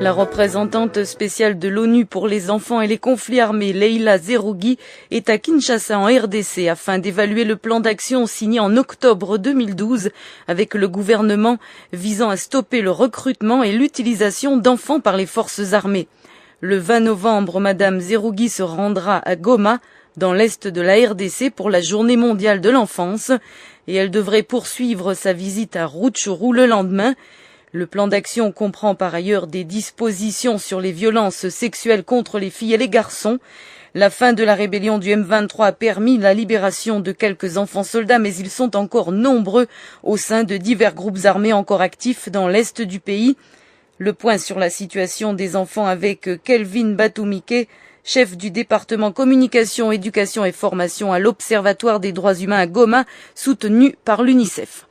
La représentante spéciale de l'ONU pour les enfants et les conflits armés, Leila Zerougui, est à Kinshasa en RDC afin d'évaluer le plan d'action signé en octobre 2012 avec le gouvernement visant à stopper le recrutement et l'utilisation d'enfants par les forces armées. Le 20 novembre, Madame Zerougui se rendra à Goma, dans l'est de la RDC, pour la Journée mondiale de l'enfance, et elle devrait poursuivre sa visite à Rutshuru le lendemain. Le plan d'action comprend par ailleurs des dispositions sur les violences sexuelles contre les filles et les garçons. La fin de la rébellion du M23 a permis la libération de quelques enfants soldats, mais ils sont encore nombreux au sein de divers groupes armés encore actifs dans l'est du pays. Le point sur la situation des enfants avec Kelvin Batumike, chef du département communication, éducation et formation à l'Observatoire des droits humains à Goma, soutenu par l'UNICEF.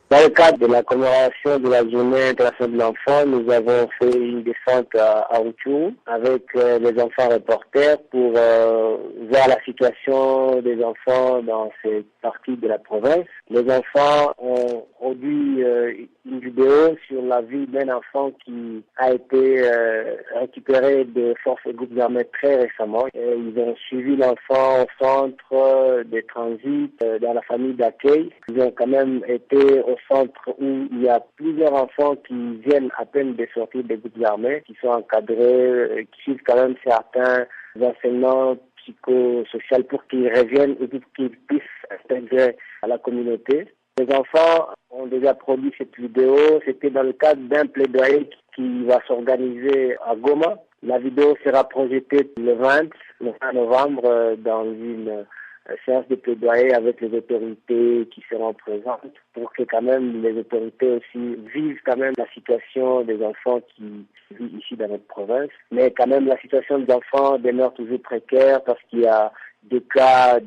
Dans le cadre de la commémoration de la journée internationale de l'enfant, nous avons fait une descente à Rutshuru avec les enfants reporters pour voir la situation des enfants dans cette partie de la province. Les enfants ont produit une vidéo sur la vie d'un enfant qui a été récupéré des forces et groupes armés très récemment. Et ils ont suivi l'enfant au centre de transit dans la famille d'accueil. Ils ont quand même été au centre où il y a plusieurs enfants qui viennent à peine de sortir des groupes armés, qui sont encadrés, qui suivent quand même certains enseignements psychosociaux pour qu'ils reviennent et pour qu'ils puissent s'intégrer à la communauté. Les enfants ont déjà produit cette vidéo. C'était dans le cadre d'un plaidoyer qui va s'organiser à Goma. La vidéo sera projetée le 20 novembre dans une séance de plaidoyer avec les autorités qui seront présentes pour que quand même les autorités aussi vivent quand même la situation des enfants qui vivent ici dans notre province. Mais quand même la situation des enfants demeure toujours précaire parce qu'il y a des cas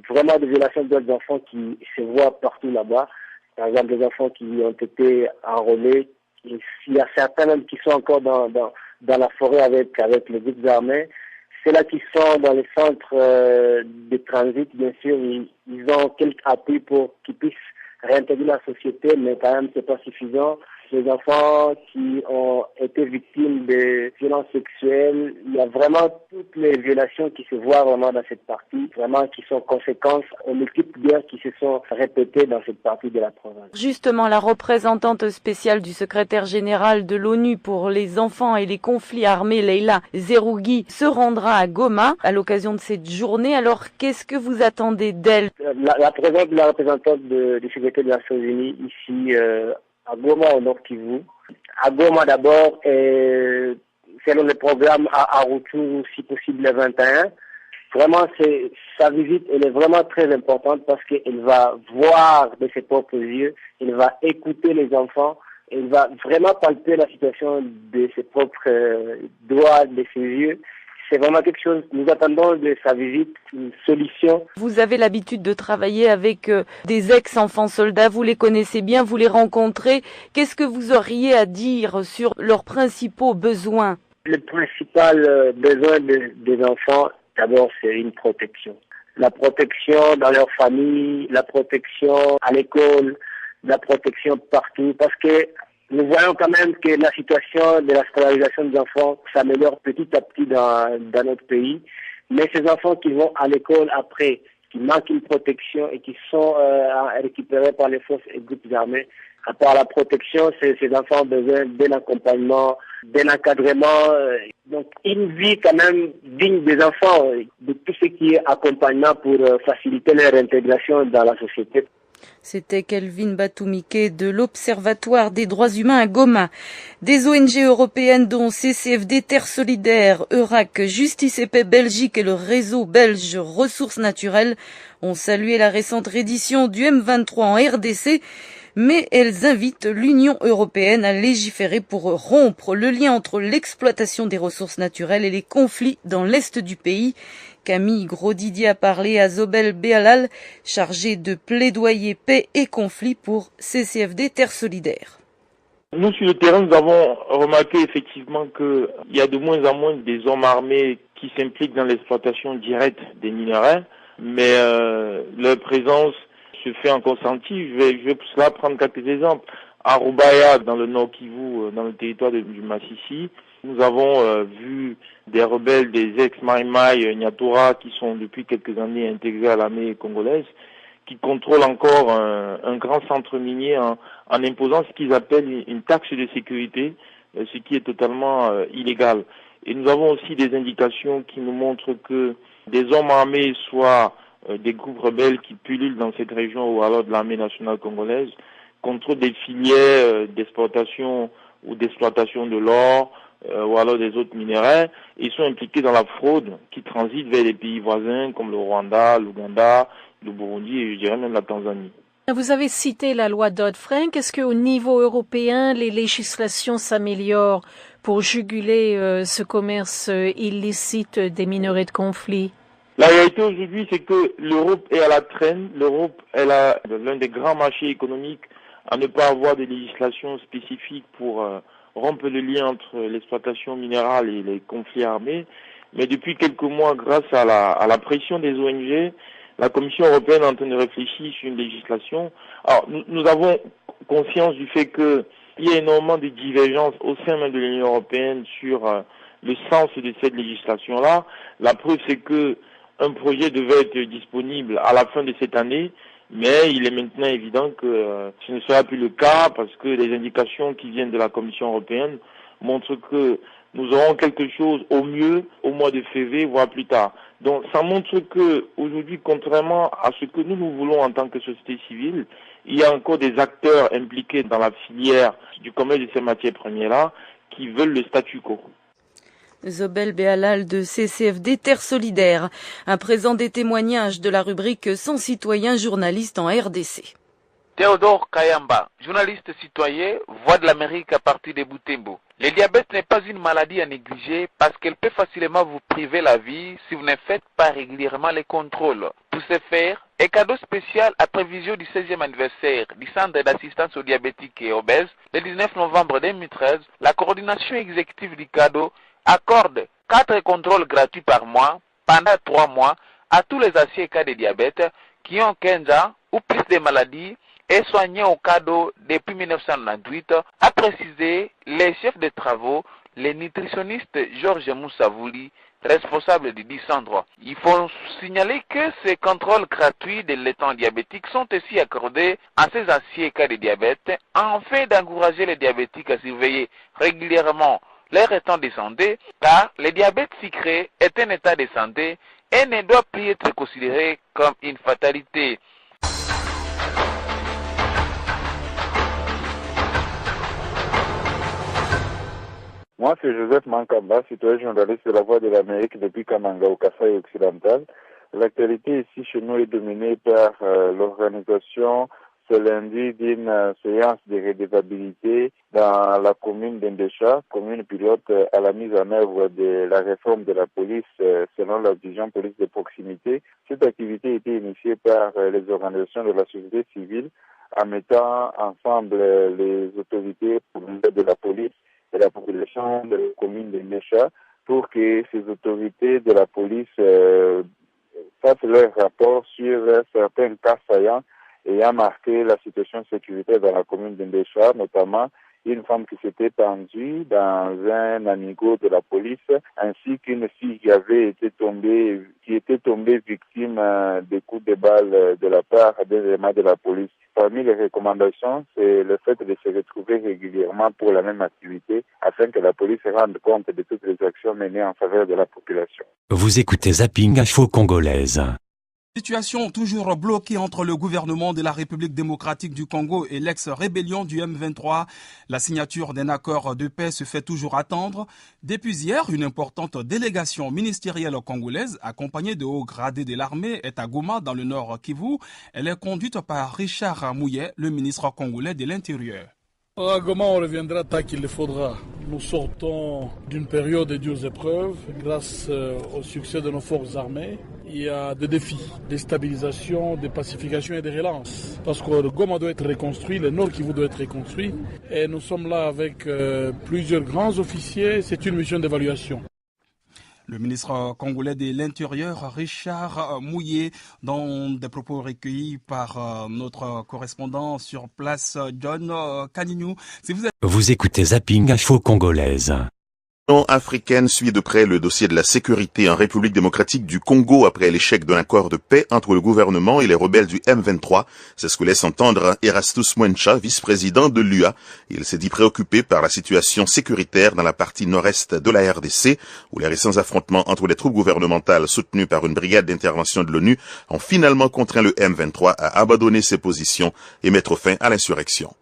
vraiment de violations de droits des enfants qui se voient partout là-bas. Par exemple, des enfants qui ont été enrôlés. Il y a certains même qui sont encore dans la forêt avec les groupes armés. Ceux-là qui sont dans les centres de transit, bien sûr, ils ont quelques appuis pour qu'ils puissent réintégrer la société, mais quand même, c'est pas suffisant. Les enfants qui ont été victimes de violences sexuelles, il y a vraiment toutes les violations qui se voient vraiment dans cette partie, vraiment qui sont conséquences aux multiples guerres qui se sont répétées dans cette partie de la province. Justement, la représentante spéciale du secrétaire général de l'ONU pour les enfants et les conflits armés, Leila Zerougui, se rendra à Goma à l'occasion de cette journée. Alors, qu'est-ce que vous attendez d'elle? La présence de la représentante du secrétaire des Nations Unies ici à Goma au Nord Kivu. À Goma d'abord, selon le programme à Rutshuru, si possible le 21. Vraiment, sa visite, elle est vraiment très importante parce qu'elle va voir de ses propres yeux, elle va écouter les enfants, elle va vraiment palper la situation de ses propres doigts, de ses yeux. C'est vraiment quelque chose, nous attendons de sa visite une solution. Vous avez l'habitude de travailler avec des ex-enfants soldats, vous les connaissez bien, vous les rencontrez. Qu'est-ce que vous auriez à dire sur leurs principaux besoins? Le principal besoin des enfants, d'abord, c'est une protection. La protection dans leur famille, la protection à l'école, la protection partout, parce que nous voyons quand même que la situation de la scolarisation des enfants s'améliore petit à petit dans notre pays. Mais ces enfants qui vont à l'école après, qui manquent une protection et qui sont récupérés par les forces et groupes armés, à part la protection, ces enfants ont besoin d'un accompagnement, d'un encadrement, donc une vie quand même digne des enfants, de tout ce qui est accompagnement pour faciliter leur intégration dans la société. C'était Kelvin Batumike de l'Observatoire des droits humains à Goma. Des ONG européennes dont CCFD, Terre Solidaire, EURAC, Justice et Paix Belgique et le réseau belge Ressources Naturelles ont salué la récente reddition du M23 en RDC, mais elles invitent l'Union européenne à légiférer pour rompre le lien entre l'exploitation des ressources naturelles et les conflits dans l'est du pays. Camille Grosdidier a parlé à Zobel Behalal, chargé de plaidoyer paix et conflit pour CCFD Terre Solidaire. Nous, sur le terrain, nous avons remarqué effectivement qu'il y a de moins en moins des hommes armés qui s'impliquent dans l'exploitation directe des minerais, mais leur présence se fait encore sentir. Je vais pour cela prendre quelques exemples. à Rubaya, dans le Nord Kivu, dans le territoire du Massissi. Nous avons vu des rebelles des ex-Maïmaï Nyatura qui sont depuis quelques années intégrés à l'armée congolaise, qui contrôlent encore un grand centre minier en imposant ce qu'ils appellent une taxe de sécurité, ce qui est totalement illégal. Et nous avons aussi des indications qui nous montrent que des hommes armés, soit des groupes rebelles qui pullulent dans cette région ou alors de l'armée nationale congolaise, contrôlent des filières d'exportation ou d'exploitation de l'or ou alors des autres minéraux, et sont impliqués dans la fraude qui transite vers les pays voisins comme le Rwanda, l'Ouganda, le Burundi et je dirais même la Tanzanie. Vous avez cité la loi Dodd-Frank. Est-ce qu'au niveau européen, les législations s'améliorent pour juguler ce commerce illicite des minerais de conflit? La réalité aujourd'hui, c'est que l'Europe est à la traîne. L'Europe est l'un des grands marchés économiques à ne pas avoir de législation spécifique pour rompre le lien entre l'exploitation minérale et les conflits armés. Mais depuis quelques mois, grâce à la pression des ONG, la Commission européenne est en train de réfléchir sur une législation. Alors, nous avons conscience du fait qu'il y a énormément de divergences au sein même de l'Union européenne sur le sens de cette législation-là. La preuve, c'est que un projet devait être disponible à la fin de cette année, mais il est maintenant évident que ce ne sera plus le cas parce que les indications qui viennent de la Commission européenne montrent que nous aurons quelque chose au mieux au mois de février, voire plus tard. Donc ça montre que aujourd'hui, contrairement à ce que nous voulons en tant que société civile, il y a encore des acteurs impliqués dans la filière du commerce de ces matières premières-là qui veulent le statu quo. Zobel Behalal de CCFD Terre Solidaire. À présent des témoignages de la rubrique Sans citoyen journaliste en RDC. Théodore Kayamba, journaliste citoyen, voix de l'Amérique à partir de Butembo. Le diabète n'est pas une maladie à négliger parce qu'elle peut facilement vous priver la vie si vous ne faites pas régulièrement les contrôles. Pour ce faire, un cadeau spécial à prévision du 16e anniversaire du Centre d'assistance aux diabétiques et obèses, le 19 novembre 2013, la coordination exécutive du cadeau accorde 4 contrôles gratuits par mois pendant 3 mois à tous les anciens cas de diabète qui ont 15 ans ou plus de maladies et soignés au cadeau depuis 1998, a précisé les chefs de travaux, le nutritionniste Georges Moussavouli, responsable du dit centre. Il faut signaler que ces contrôles gratuits de l'état diabétique sont aussi accordés à ces anciens cas de diabète afin d'encourager les diabétiques à surveiller régulièrement leur état de santé, car le diabète sucré est un état de santé et ne doit plus être considéré comme une fatalité. Moi, c'est Joseph Mankamba, citoyen journaliste de la Voix de l'Amérique depuis Kamanga, au Kasaï occidental. L'actualité ici chez nous est dominée par l'organisation ce lundi d'une séance de redevabilité dans la commune d'Indécha, commune pilote à la mise en œuvre de la réforme de la police selon la vision police de proximité. Cette activité a été initiée par les organisations de la société civile en mettant ensemble les autorités de la police et la population de la commune d'Indécha pour que ces autorités de la police fassent leur rapport sur certains cas saillants ayant marqué la situation sécuritaire dans la commune d'Indécha, notamment une femme qui s'était pendue dans un amigo de la police, ainsi qu'une fille qui était tombée victime des coups de balle de la part des éléments de la police. Parmi les recommandations, c'est le fait de se retrouver régulièrement pour la même activité, afin que la police rende compte de toutes les actions menées en faveur de la population. Vous écoutez Zapping Info Congolaise. Situation toujours bloquée entre le gouvernement de la République démocratique du Congo et l'ex-rébellion du M23. La signature d'un accord de paix se fait toujours attendre. Depuis hier, une importante délégation ministérielle congolaise, accompagnée de hauts gradés de l'armée, est à Goma, dans le nord Kivu. Elle est conduite par Richard Mouillet, le ministre congolais de l'Intérieur. À Goma, on reviendra tant qu'il le faudra. Nous sortons d'une période de dures épreuves grâce au succès de nos forces armées. Il y a des défis, des stabilisations, des pacifications et des relances. Parce que Goma doit être reconstruit, le Nord Kivu doit être reconstruit. Et nous sommes là avec plusieurs grands officiers. C'est une mission d'évaluation. Le ministre congolais de l'Intérieur, Richard Mouillé, dans des propos recueillis par notre correspondant sur place, John Kanignou. Vous écoutez Zapping Info Congolaise. L'Union africaine suit de près le dossier de la sécurité en République démocratique du Congo après l'échec d'un accord de paix entre le gouvernement et les rebelles du M23. C'est ce que laisse entendre Erastus Mwencha, vice-président de l'UA. Il s'est dit préoccupé par la situation sécuritaire dans la partie nord-est de la RDC, où les récents affrontements entre les troupes gouvernementales soutenues par une brigade d'intervention de l'ONU ont finalement contraint le M23 à abandonner ses positions et mettre fin à l'insurrection.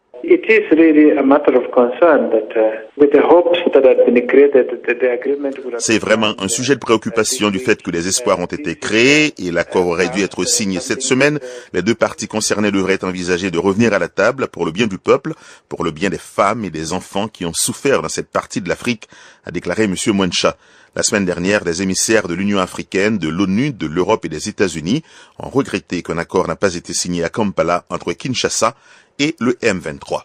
C'est vraiment un sujet de préoccupation du fait que des espoirs ont été créés et l'accord aurait dû être signé cette semaine. Les deux parties concernées devraient envisager de revenir à la table pour le bien du peuple, pour le bien des femmes et des enfants qui ont souffert dans cette partie de l'Afrique, a déclaré M. Mwencha. La semaine dernière, des émissaires de l'Union africaine, de l'ONU, de l'Europe et des États-Unis ont regretté qu'un accord n'a pas été signé à Kampala entre Kinshasa et le M23.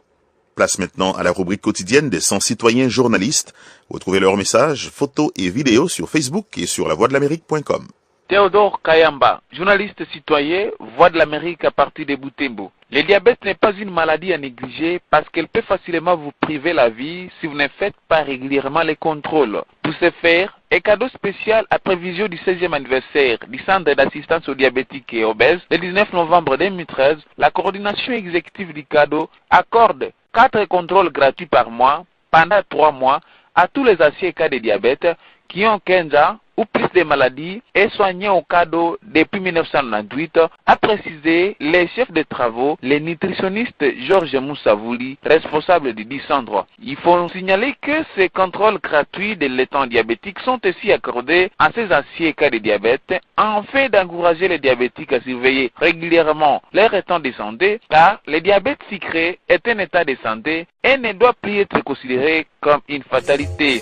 Place maintenant à la rubrique quotidienne des 100 citoyens journalistes. Vous trouvez leurs messages, photos et vidéos sur Facebook et sur lavoixdelamérique.com. Théodore Kayamba, journaliste citoyen, Voix de l'Amérique à partir de Butembo. Le diabète n'est pas une maladie à négliger parce qu'elle peut facilement vous priver la vie si vous ne faites pas régulièrement les contrôles. Pour ce faire, un cadeau spécial à prévision du 16e anniversaire du Centre d'assistance aux diabétiques et obèses, le 19 novembre 2013, la coordination exécutive du cadeau accorde 4 contrôles gratuits par mois pendant 3 mois à tous les anciens cas de diabète qui ont 15 ans ou plus de maladies et soignés au cadeau depuis 1998, a précisé le chef de travaux, le nutritionniste Georges Moussavouli, responsable du dit centre. Il faut signaler que ces contrôles gratuits de l'état diabétique sont aussi accordés à ces anciens cas de diabète en fait d'encourager les diabétiques à surveiller régulièrement leur état de santé, car le diabète sucré est un état de santé et ne doit plus être considéré comme une fatalité.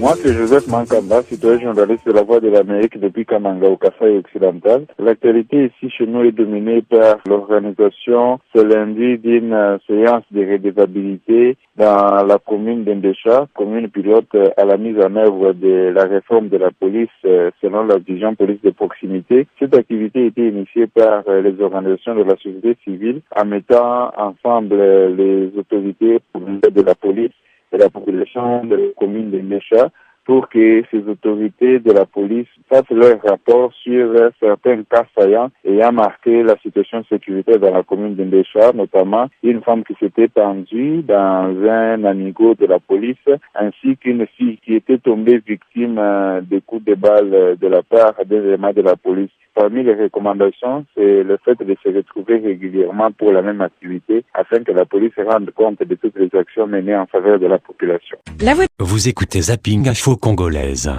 Moi, c'est Joseph Mankamba, citoyen journaliste de la Voix de l'Amérique depuis Kamanga au Kasaï occidental. L'actualité ici chez nous est dominée par l'organisation ce lundi d'une séance de redevabilité dans la commune d'Indécha, commune pilote à la mise en œuvre de la réforme de la police selon la vision police de proximité. Cette activité a été initiée par les organisations de la société civile en mettant ensemble les autorités de la police et la population de la commune de Ndécha pour que ces autorités de la police fassent leur rapport sur certains cas saillants ayant marqué la situation sécuritaire dans la commune de Ndécha, notamment une femme qui s'était pendue dans un amigo de la police, ainsi qu'une fille qui était tombée victime des coups de balle de la part des éléments de la police. Parmi les recommandations, c'est le fait de se retrouver régulièrement pour la même activité afin que la police se rende compte de toutes les actions menées en faveur de la population. Vous écoutez Zapping Info Congolaise.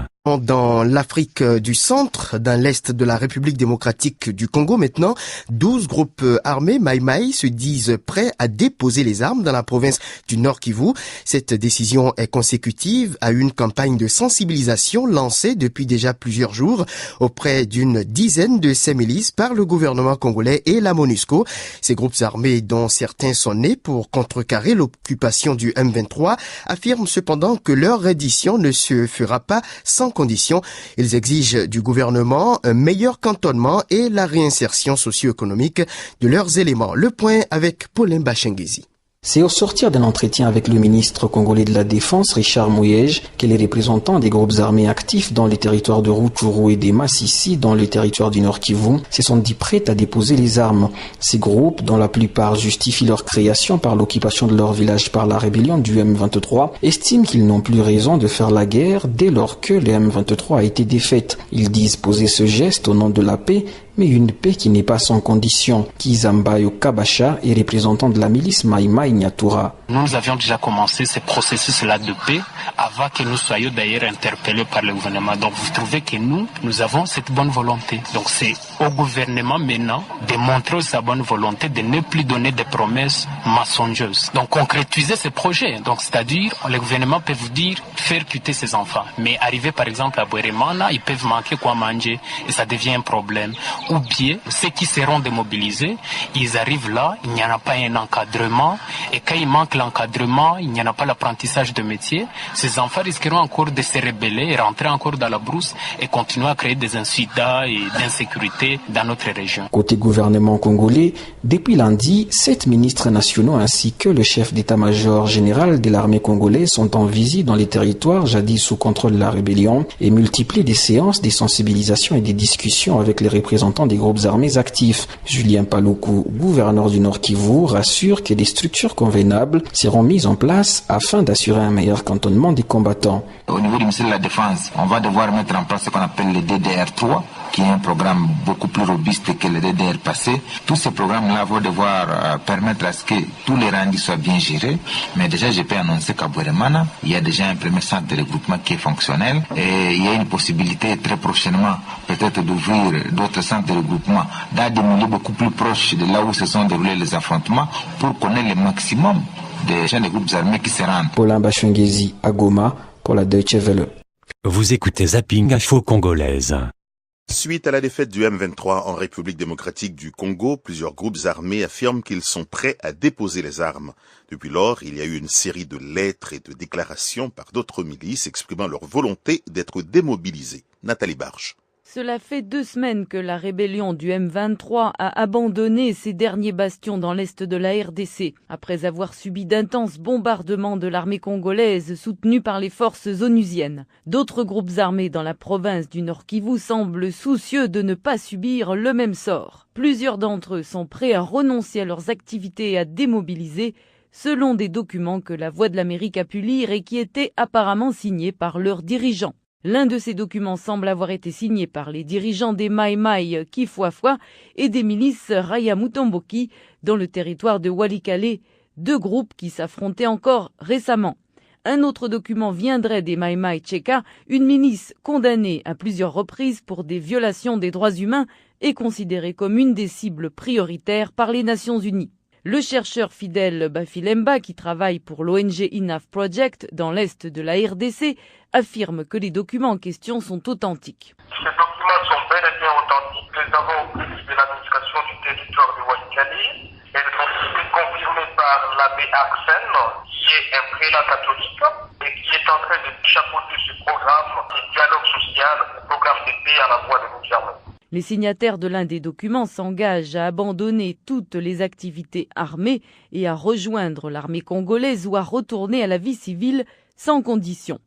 Dans l'Afrique du centre, dans l'est de la République démocratique du Congo maintenant, 12 groupes armés Maï-Maï se disent prêts à déposer les armes dans la province du Nord Kivu. Cette décision est consécutive à une campagne de sensibilisation lancée depuis déjà plusieurs jours auprès d'une dizaine de ces milices par le gouvernement congolais et la MONUSCO. Ces groupes armés, dont certains sont nés pour contrecarrer l'occupation du M23, affirment cependant que leur reddition ne se fera pas sans conditions. Ils exigent du gouvernement un meilleur cantonnement et la réinsertion socio-économique de leurs éléments. Le point avec Paulin Bachengezi. C'est au sortir d'un entretien avec le ministre congolais de la Défense, Richard Mouillé, que les représentants des groupes armés actifs dans les territoires de Rutshuru et des Massissi, dans les territoires du Nord Kivu, se sont dit prêts à déposer les armes. Ces groupes, dont la plupart justifient leur création par l'occupation de leur village par la rébellion du M23, estiment qu'ils n'ont plus raison de faire la guerre dès lors que le M23 a été défaite. Ils disent poser ce geste au nom de la paix, mais une paix qui n'est pas sans condition. Kizambayo Kabasha est représentant de la milice Maïmaï Nyatura. Nous avions déjà commencé ce processus-là de paix avant que nous soyons d'ailleurs interpellés par le gouvernement. Donc vous trouvez que nous avons cette bonne volonté. Donc c'est au gouvernement maintenant de montrer sa bonne volonté, de ne plus donner des promesses mensongeuses. Donc concrétiser ces projets. Donc c'est-à-dire, le gouvernement peut vous dire faire quitter ses enfants. Mais arriver par exemple à Bweremana, ils peuvent manquer quoi manger et ça devient un problème. Ou bien, ceux qui seront démobilisés, ils arrivent là, il n'y en a pas un encadrement, et quand il manque l'encadrement, il n'y en a pas l'apprentissage de métier. Ces enfants risqueront encore de se rebeller et rentrer encore dans la brousse et continuer à créer des incidents et d'insécurité dans notre région. Côté gouvernement congolais, depuis lundi, 7 ministres nationaux ainsi que le chef d'état-major général de l'armée congolaise sont en visite dans les territoires jadis sous contrôle de la rébellion et multiplient des séances, des sensibilisations et des discussions avec les représentants des groupes armés actifs. Julien Paluku, gouverneur du Nord Kivu, rassure que des structures convenables seront mises en place afin d'assurer un meilleur cantonnement des combattants. Au niveau du ministère de la Défense, on va devoir mettre en place ce qu'on appelle le DDR3, qui est un programme beaucoup plus robuste que le DDR passé. Tous ces programmes-là vont devoir permettre à ce que tous les rendus soient bien gérés. Mais déjà, je peux annoncer qu'à Boueremana, il y a déjà un premier centre de regroupement qui est fonctionnel. Et il y a une possibilité très prochainement, peut-être d'ouvrir d'autres centres de regroupement dans des milieux beaucoup plus proches de là où se sont déroulés les affrontements pour connaître le maximum des gens des groupes armés qui se rendent. Paulin Bachungezi à Goma pour la Deutsche Welle. Vous écoutez Zapping Info Congolaise. Suite à la défaite du M23 en République démocratique du Congo, plusieurs groupes armés affirment qu'ils sont prêts à déposer les armes. Depuis lors, il y a eu une série de lettres et de déclarations par d'autres milices exprimant leur volonté d'être démobilisées. Nathalie Barge. Cela fait 2 semaines que la rébellion du M23 a abandonné ses derniers bastions dans l'est de la RDC, après avoir subi d'intenses bombardements de l'armée congolaise soutenue par les forces onusiennes. D'autres groupes armés dans la province du Nord Kivu semblent soucieux de ne pas subir le même sort. Plusieurs d'entre eux sont prêts à renoncer à leurs activités et à démobiliser, selon des documents que la Voix de l'Amérique a pu lire et qui étaient apparemment signés par leurs dirigeants. L'un de ces documents semble avoir été signé par les dirigeants des Mai Mai Kifwafwa et des milices Raya Mutomboki dans le territoire de Walikale, 2 groupes qui s'affrontaient encore récemment. Un autre document viendrait des Mai Mai Tcheka, une milice condamnée à plusieurs reprises pour des violations des droits humains et considérée comme une des cibles prioritaires par les Nations Unies. Le chercheur Fidel Bafilemba, qui travaille pour l'ONG Enough Project dans l'est de la RDC, affirme que les documents en question sont authentiques. Ces documents sont bel et bien authentiques. Les avons obtenus de l'administration du territoire de Walikale. Elles ont été confirmées par l'abbé Arsène, qui est un prélat catholique et qui est en train de chapeauter ce programme de dialogue social, le programme de paix à la voix de gouvernement. Les signataires de l'un des documents s'engagent à abandonner toutes les activités armées et à rejoindre l'armée congolaise ou à retourner à la vie civile sans condition.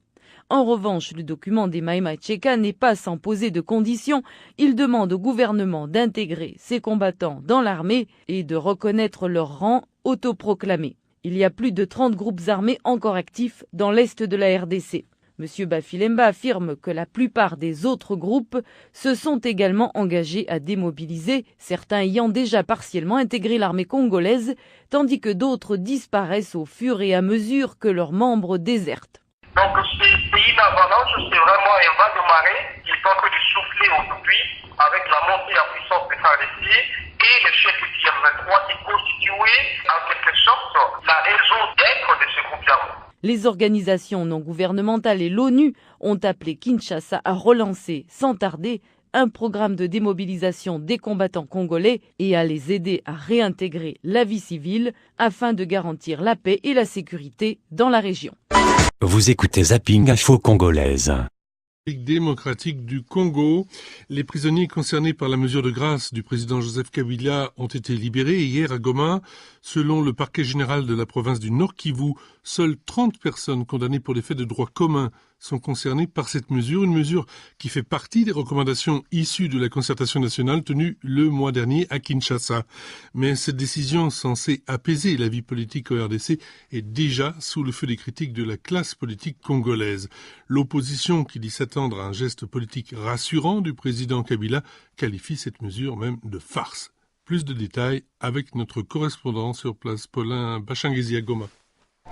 En revanche, le document des Mai Mai Tcheka n'est pas sans poser de conditions. Il demande au gouvernement d'intégrer ces combattants dans l'armée et de reconnaître leur rang autoproclamé. Il y a plus de 30 groupes armés encore actifs dans l'est de la RDC. M. Bafilemba affirme que la plupart des autres groupes se sont également engagés à démobiliser, certains ayant déjà partiellement intégré l'armée congolaise, tandis que d'autres disparaissent au fur et à mesure que leurs membres désertent. Donc ces pays d'avalanche, c'est vraiment un vent de marée qui est en train de souffler aujourd'hui avec la montée en puissance des FARDC et le chef du M23 qui constituait en quelque sorte la raison d'être de ce groupe armé. Les organisations non gouvernementales et l'ONU ont appelé Kinshasa à relancer sans tarder un programme de démobilisation des combattants congolais et à les aider à réintégrer la vie civile afin de garantir la paix et la sécurité dans la région. Vous écoutez Zapping Info Congolaise. Démocratique du Congo. Les prisonniers concernés par la mesure de grâce du président Joseph Kabila ont été libérés hier à Goma. Selon le parquet général de la province du Nord Kivu, seules 30 personnes condamnées pour des faits de droit commun sont concernées par cette mesure, une mesure qui fait partie des recommandations issues de la concertation nationale tenue le mois dernier à Kinshasa. Mais cette décision censée apaiser la vie politique au RDC est déjà sous le feu des critiques de la classe politique congolaise. L'opposition, qui dit s'attendre à un geste politique rassurant du président Kabila, qualifie cette mesure même de farce. Plus de détails avec notre correspondant sur place, Paulin Bachungezi à Goma.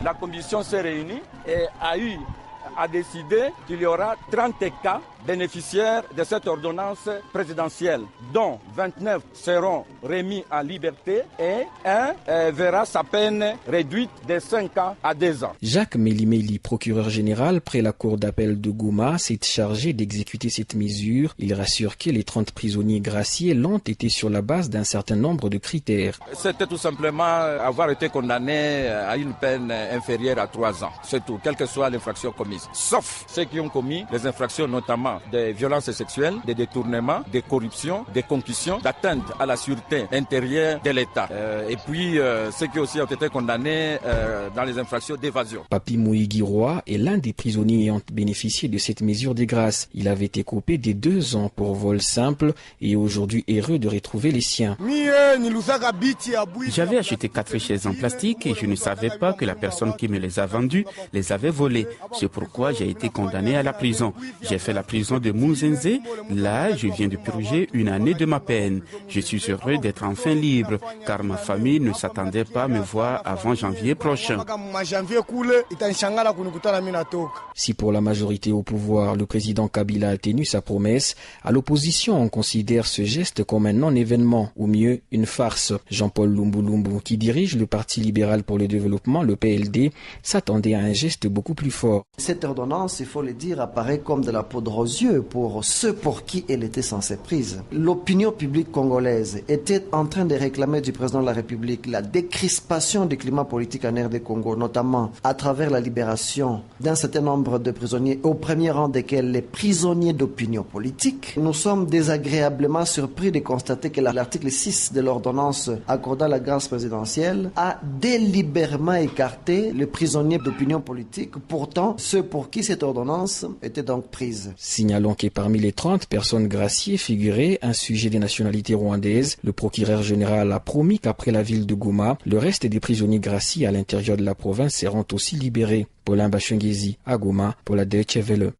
La commission s'est réunie et a eu a décidé qu'il y aura 30 cas bénéficiaires de cette ordonnance présidentielle, dont 29 seront remis en liberté et un verra sa peine réduite de 5 ans à 2 ans. Jacques Mélimeli, procureur général près la cour d'appel de Goma, s'est chargé d'exécuter cette mesure. Il rassure que les 30 prisonniers graciés l'ont été sur la base d'un certain nombre de critères. C'était tout simplement avoir été condamné à une peine inférieure à 3 ans. C'est tout, quelle que soit l'infraction commise. Sauf ceux qui ont commis des infractions notamment des violences sexuelles, des détournements, des corruptions, des concussions, d'atteinte à la sûreté intérieure de l'État. Et puis ceux qui aussi ont été condamnés dans les infractions d'évasion. Papi Moïgui Roy est l'un des prisonniers ayant bénéficié de cette mesure de grâce. Il avait été coupé de 2 ans pour vol simple et est aujourd'hui heureux de retrouver les siens. J'avais acheté 4 chaises en plastique et je ne savais pas que la personne qui me les a vendues les avait volées. C'est pourquoi j'ai été condamné à la prison. J'ai fait la prison de Mouzenze. Là, je viens de purger 1 année de ma peine. Je suis heureux d'être enfin libre car ma famille ne s'attendait pas à me voir avant janvier prochain. Si pour la majorité au pouvoir, le président Kabila a tenu sa promesse, à l'opposition, on considère ce geste comme un non-événement, ou mieux, une farce. Jean-Paul Lumbu, qui dirige le Parti libéral pour le développement, le PLD, s'attendait à un geste beaucoup plus fort. Cette ordonnance, il faut le dire, apparaît comme de la poudre aux yeux pour ceux pour qui elle était censée prise. L'opinion publique congolaise était en train de réclamer du président de la République la décrispation du climat politique en RD Congo, notamment à travers la libération d'un certain nombre de prisonniers, au premier rang desquels les prisonniers d'opinion politique. Nous sommes désagréablement surpris de constater que l'article 6 de l'ordonnance accordant la grâce présidentielle a délibérément écarté les prisonniers d'opinion politique, pourtant ceux pour qui cette ordonnance était donc prise. Signalons que parmi les 30 personnes graciées figurait un sujet des nationalités rwandaises. Le procureur général a promis qu'après la ville de Goma, le reste des prisonniers graciés à l'intérieur de la province seront aussi libérés. Paulin Bachungezi à Goma pour la Deutsche Welle.